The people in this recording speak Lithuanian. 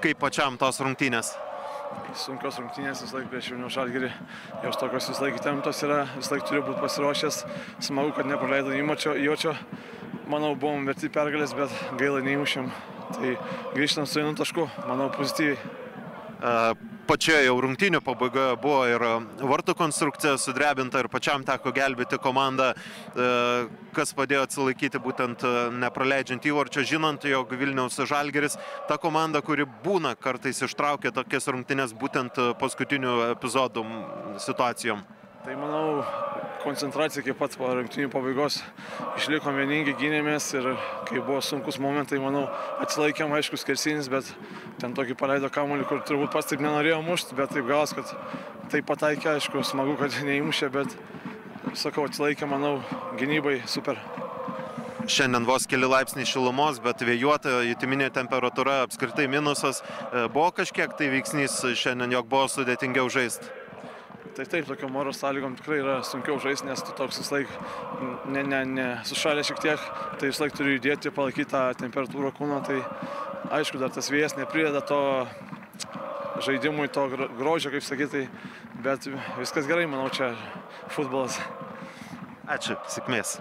Kaip pačiam tos rungtynės? Sunkios rungtynės vis laik prieš Vilniaus Žalgirį. Jos tokios vis laik įtemptos yra, vis laik turiu būti pasiruošęs. Smagu, kad nepraleidau įvarčio. Manau, buvom verti pergalės, bet gaila neįmušėm. Tai grįžtam su 1 tašku, manau, pozityviai. Pačioje jau rungtynių pabaigoje buvo ir vartų konstrukcija sudrebinta ir pačiam teko gelbėti komandą. Kas padėjo atsilaikyti būtent nepraleidžiant įvarčio, žinant, jog Vilniaus Žalgiris ta komanda, kuri būna kartais ištraukia tokias rungtynes būtent paskutinių epizodų situacijom. Tai manau, koncentracija kaip pat po rungtynių pabaigos išlikom vieningi, gynėmės ir kai buvo sunkus momentai, manau, atsilaikėm, aišku, skersinis, bet ten tokį paleido kamuolį, kur turbūt pats taip nenorėjo mušti, bet taip galas, kad taip pataikė, aišku, smagu, kad neįmušė, bet, sakau, atsilaikė, manau, gynybai super. Šiandien vos keli laipsniai šilumos, bet vėjuota, jutiminė temperatūra, apskritai minusas. Buvo kažkiek tai veiksnys šiandien, jog buvo sudėtingiau žaisti? Tai taip, tokiam oro sąlygom tikrai yra sunkiau žaisti, nes tu toks vis laik sušalė šiek tiek, tai vis laik turi judėti, palaikyti tą temperatūrą kūno, tai aišku, dar tas vėjas neprideda to žaidimui, to grožio, kaip sakyti, bet viskas gerai, manau, čia futbolas. Ačiū, sėkmės.